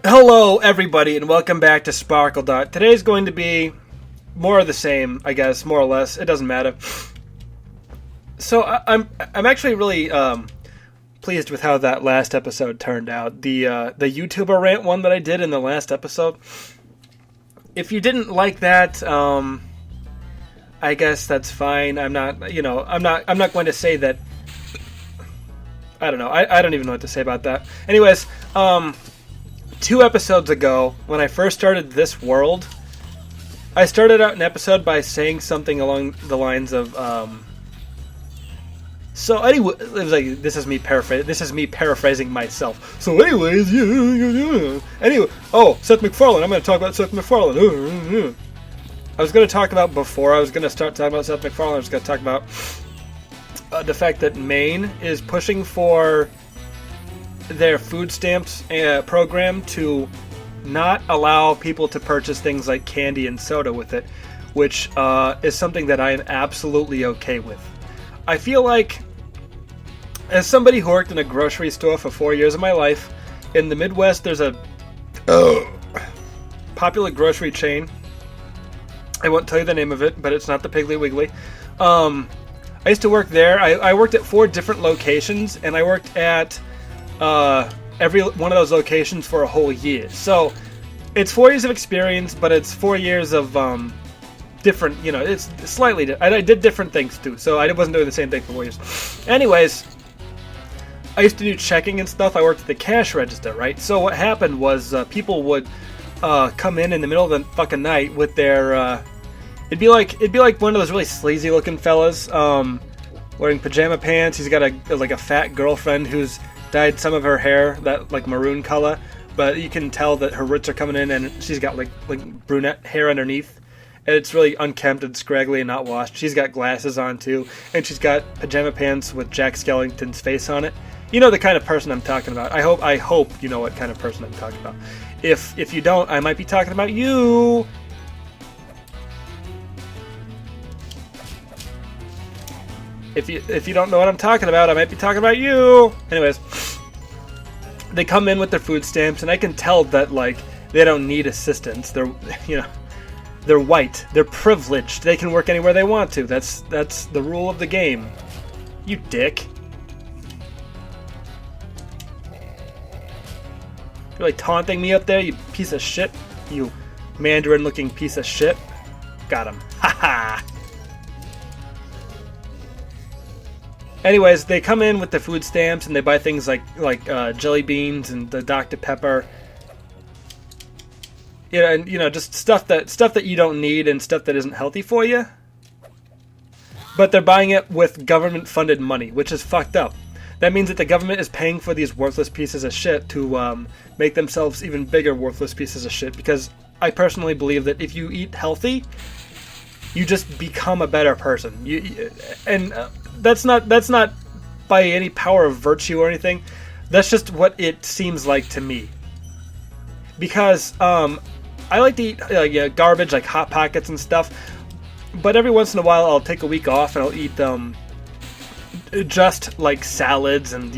Hello, everybody, and welcome back to SparkleDart. Today's going to be more of the same, I guess, more or less. It doesn't matter. So I'm actually really pleased with how that last episode turned out. The YouTuber rant one that I did in the last episode. If you didn't like that, I guess that's fine. I'm not going to say that. I don't know. I don't even know what to say about that. Anyways, 2 episodes ago, when I first started this world, I started out an episode by saying something along the lines of, so anyway, it was like, this is me paraphrasing myself. So anyways, anyway, Seth MacFarlane, I'm going to talk about Seth MacFarlane. I was going to talk about, before I was going to start talking about Seth MacFarlane, I was going to talk about the fact that Maine is pushing for their food stamps program to not allow people to purchase things like candy and soda with it, which is something that I am absolutely okay with. I feel like, as somebody who worked in a grocery store for 4 years of my life, in the Midwest there's a popular grocery chain. I won't tell you the name of it, but it's not the Piggly Wiggly. I used to work there. I worked at 4 different locations, and I worked at every one of those locations for a whole year. So it's 4 years of experience, but it's 4 years of different, it's slightly I did different things too, so I wasn't doing the same thing for 4 years. Anyways, I used to do checking and stuff. I worked at the cash register, right? So what happened was people would come in the middle of the fucking night with their it'd be like one of those really sleazy looking fellas wearing pajama pants. He's got a fat girlfriend who's dyed some of her hair that like maroon color, but you can tell that her roots are coming in, and she's got like brunette hair underneath, and it's really unkempt and scraggly and not washed. She's got glasses on too, and she's got pajama pants with Jack Skellington's face on it. You know the kind of person I'm talking about. I hope you know what kind of person I'm talking about. If you don't, I might be talking about you. If you don't know what I'm talking about, I might be talking about you. Anyways, they come in with their food stamps, and I can tell that like they don't need assistance. They're they're white. They're privileged. They can work anywhere they want to. That's the rule of the game. You dick. You're like taunting me up there, you piece of shit. You Mandarin-looking piece of shit. Got him. Haha. Anyways, they come in with the food stamps, and they buy things like jelly beans and the Dr. Pepper. And just stuff that you don't need and stuff that isn't healthy for you. But they're buying it with government-funded money, which is fucked up. That means that the government is paying for these worthless pieces of shit to make themselves even bigger worthless pieces of shit. Because I personally believe that if you eat healthy, you just become a better person. That's not by any power of virtue or anything. That's just what it seems like to me. Because I like to eat garbage like Hot Pockets and stuff, but every once in a while I'll take a week off and I'll eat just like salads and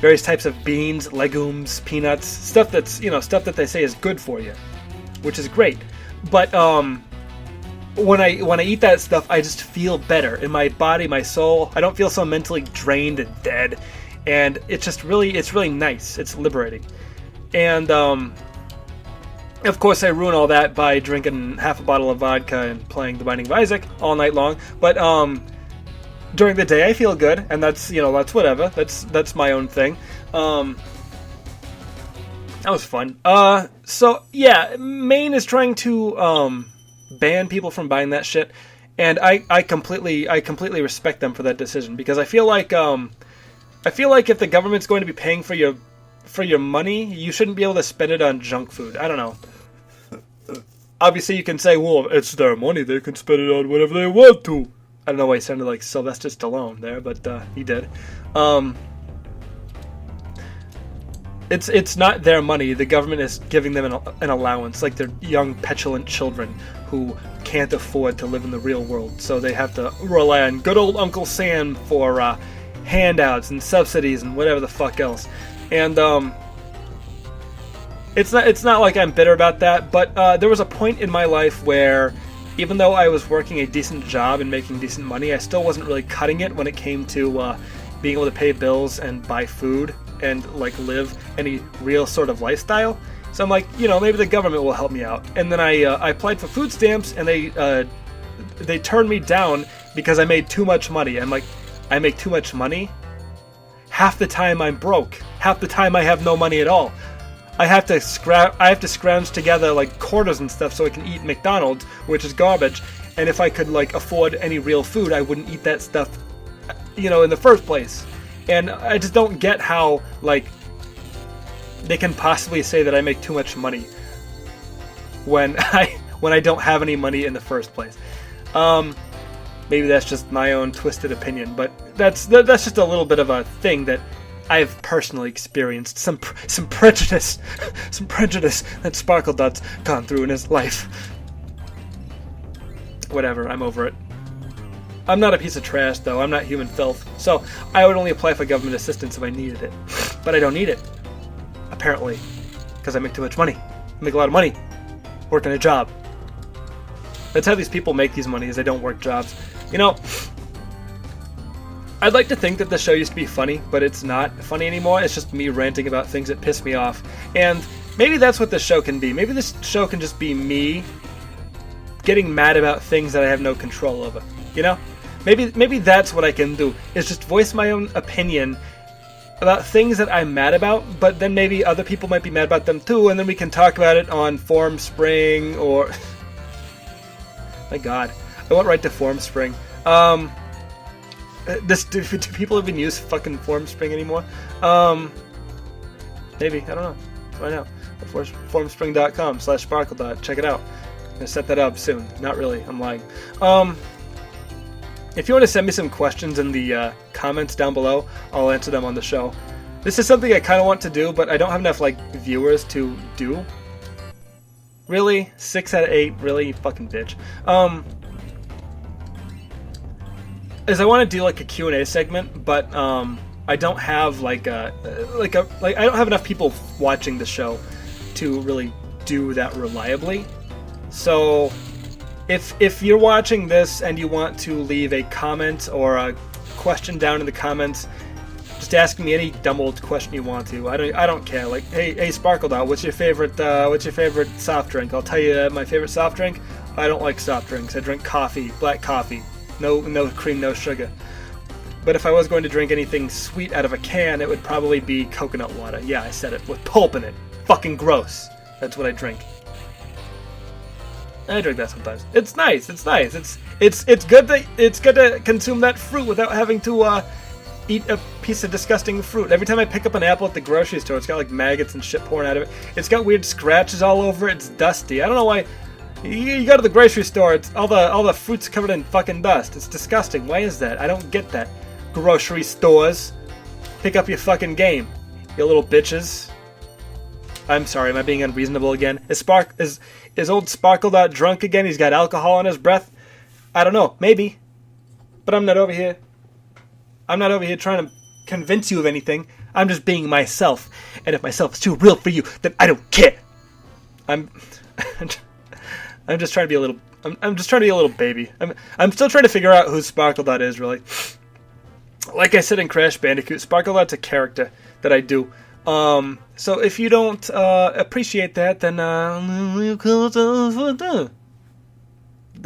various types of beans, legumes, peanuts, stuff that's stuff that they say is good for you, which is great. But when I eat that stuff, I just feel better in my body, my soul. I don't feel so mentally drained and dead, and it's really nice. It's liberating. And of course, I ruin all that by drinking half a bottle of vodka and playing The Binding of Isaac all night long. But during the day, I feel good, and that's whatever. That's my own thing. That was fun. So yeah, Maine is trying to ban people from buying that shit, and I completely respect them for that decision, because I feel like if the government's going to be paying for your money, you shouldn't be able to spend it on junk food. I don't know. Obviously, you can say, well, it's their money; they can spend it on whatever they want to. I don't know why he sounded like Sylvester Stallone there, but he did. It's not their money. The government is giving them an allowance, like they're young, petulant children who can't afford to live in the real world, so they have to rely on good old Uncle Sam for handouts and subsidies and whatever the fuck else. And it's not like I'm bitter about that, but there was a point in my life where, even though I was working a decent job and making decent money, I still wasn't really cutting it when it came to being able to pay bills and buy food and like live any real sort of lifestyle. So I'm like, maybe the government will help me out. And then I applied for food stamps, and they turned me down because I made too much money. I'm like, I make too much money? Half the time I'm broke. Half the time I have no money at all. I have to scrounge together like quarters and stuff so I can eat McDonald's, which is garbage. And if I could like afford any real food, I wouldn't eat that stuff, in the first place. And I just don't get how like they can possibly say that I make too much money when I don't have any money in the first place. Maybe that's just my own twisted opinion, but that's just a little bit of a thing that I've personally experienced. Some prejudice, some prejudice that SparkleDart's gone through in his life. Whatever, I'm over it. I'm not a piece of trash, though. I'm not human filth, so I would only apply for government assistance if I needed it. But I don't need it, apparently, because I make too much money. I make a lot of money working a job. That's how these people make these money, is they don't work jobs. I'd like to think that the show used to be funny, but it's not funny anymore. It's just me ranting about things that piss me off. And maybe that's what the show can be. Maybe this show can just be me getting mad about things that I have no control over. Maybe that's what I can do, is just voice my own opinion about things that I'm mad about, but then maybe other people might be mad about them too, and then we can talk about it on Formspring or... My God, I went right to Formspring. Do people even use fucking Formspring anymore? Maybe, I don't know. Find out. Formspring.com/SparkleDart. Check it out. I'm gonna set that up soon. Not really, I'm lying. If you want to send me some questions in the comments down below, I'll answer them on the show. This is something I kind of want to do, but I don't have enough viewers to do. Really? 6 out of 8? Really? You fucking bitch. Is I want to do a Q&A segment, but I don't have I don't have enough people watching the show to really do that reliably. So if you're watching this and you want to leave a comment or a question down in the comments, just ask me any dumb old question you want to. I don't care. Hey SparkleDart, what's your favorite soft drink? I'll tell you my favorite soft drink. I don't like soft drinks. I drink coffee, black coffee. No cream, no sugar. But if I was going to drink anything sweet out of a can, it would probably be coconut water. Yeah, I said it, with pulp in it. Fucking gross. That's what I drink. I drink that sometimes. It's nice. It's good to consume that fruit without having to eat a piece of disgusting fruit. Every time I pick up an apple at the grocery store, it's got maggots and shit pouring out of it. It's got weird scratches all over it. It's dusty. I don't know why. You go to the grocery store, it's all the fruit's covered in fucking dust. It's disgusting. Why is that? I don't get that. Grocery stores, pick up your fucking game, you little bitches. I'm sorry, am I being unreasonable again? Is old SparkleDart drunk again? He's got alcohol in his breath? I don't know, maybe. But I'm not over here trying to convince you of anything. I'm just being myself. And if myself is too real for you, then I don't care. I'm just trying to be a little. I'm just trying to be a little baby. I'm still trying to figure out who SparkleDart is, really. Like I said in Crash Bandicoot, SparkleDart's a character that I do. So if you don't appreciate that, then that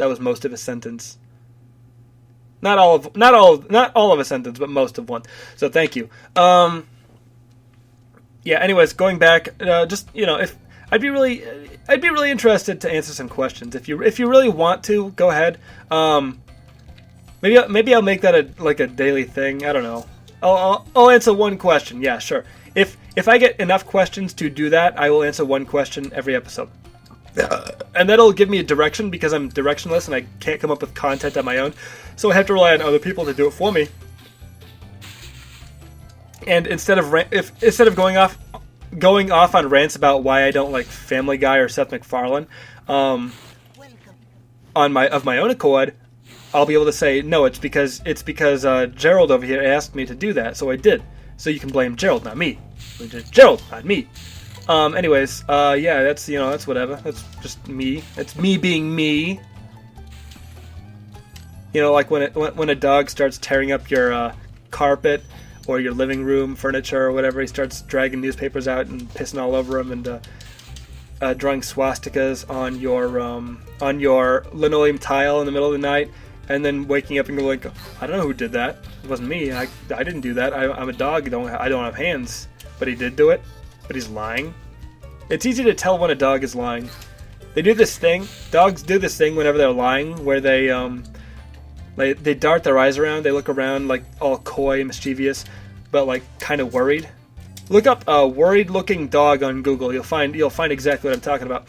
was most of a sentence. Not all of a sentence, but most of one. So thank you. Yeah. Anyways, going back, if I'd be really interested to answer some questions. If you really want to, go ahead. Maybe I'll make that a daily thing. I don't know. I'll answer one question. Yeah, sure. If I get enough questions to do that, I will answer one question every episode. And that'll give me a direction, because I'm directionless and I can't come up with content on my own. So I have to rely on other people to do it for me. And instead of going off on rants about why I don't like Family Guy or Seth MacFarlane, of my own accord, I'll be able to say, no, it's because Gerald over here asked me to do that, so I did. So you can blame Gerald, not me. Gerald, not me. Anyways, yeah, that's whatever. That's just me. It's me being me. Like when a dog starts tearing up your carpet or your living room furniture or whatever, he starts dragging newspapers out and pissing all over them and drawing swastikas on your linoleum tile in the middle of the night, and then waking up and going, I don't know who did that. It wasn't me. I didn't do that. I'm a dog. I don't have hands. But he did do it. But he's lying. It's easy to tell when a dog is lying. They do this thing. Dogs do this thing whenever they're lying, where they dart their eyes around. They look around like all coy and mischievous, but like kind of worried. Look up a worried-looking dog on Google. You'll find exactly what I'm talking about.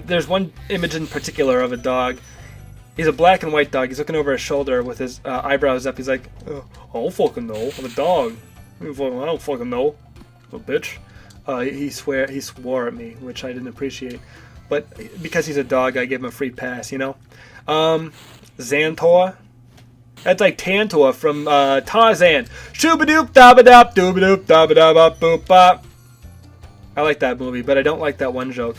There's one image in particular of a dog. He's a black and white dog. He's looking over his shoulder with his eyebrows up. He's like, I don't fucking know. I'm a dog. I don't fucking know. Little bitch. He swore at me, which I didn't appreciate. But because he's a dog, I gave him a free pass, Xantor. That's like Tantor from Tarzan. Shoobadoop dabadoop doobadoop dabadoop boop bop. I like that movie, but I don't like that one joke.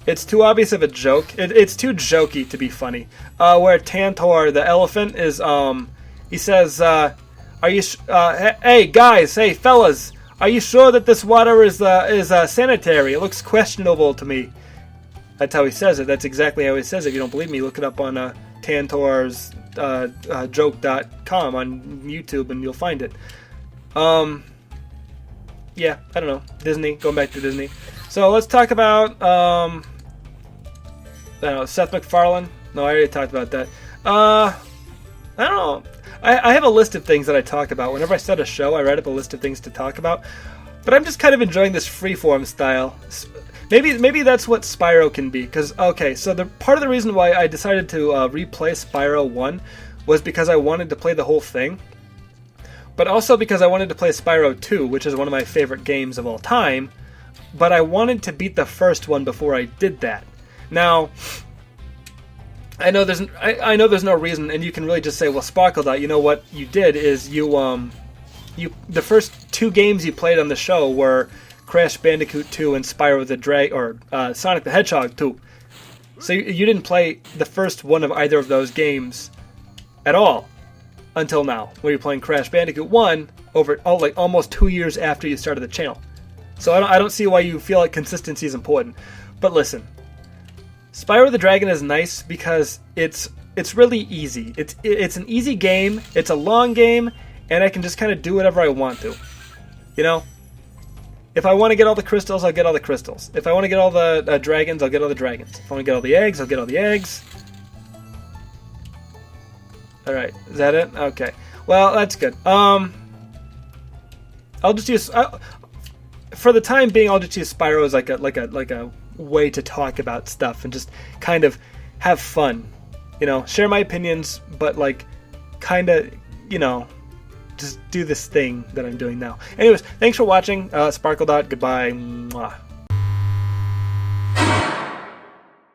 It's too obvious of a joke. It's too jokey to be funny. Where Tantor, the elephant, is he says, "Are you? Hey guys, hey fellas, are you sure that this water is sanitary? It looks questionable to me." That's how he says it. That's exactly how he says it. If you don't believe me, look it up on Tantor's joke.com on YouTube and you'll find it. Yeah, I don't know. Disney, going back to Disney. So let's talk about I don't know, Seth MacFarlane. No, I already talked about that. I don't know. I have a list of things that I talk about. Whenever I start a show, I write up a list of things to talk about. But I'm just kind of enjoying this freeform style. Maybe that's what Spyro can be. Because, okay, so part of the reason why I decided to replay Spyro 1 was because I wanted to play the whole thing. But also because I wanted to play Spyro 2, which is one of my favorite games of all time. But I wanted to beat the first one before I did that. Now, I know there's no reason, and you can really just say, well, SparkleDart, you know what you did is the first two games you played on the show were Crash Bandicoot 2 and Spyro the Sonic the Hedgehog 2. So you didn't play the first one of either of those games at all until now, when you're playing Crash Bandicoot 1 like almost 2 years after you started the channel. So I don't see why you feel like consistency is important. But listen, Spyro the Dragon is nice because it's really easy. It's an easy game. It's a long game, and I can just kind of do whatever I want to. If I want to get all the crystals, I'll get all the crystals. If I want to get all the dragons, I'll get all the dragons. If I want to get all the eggs, I'll get all the eggs. All right, is that it? Okay. Well, that's good. I'll just use for the time being. I'll just use Spyro as like a way to talk about stuff and just kind of have fun. Share my opinions, but like kind of, just do this thing that I'm doing now. Anyways, thanks for watching. SparkleDart. Goodbye. Mwah.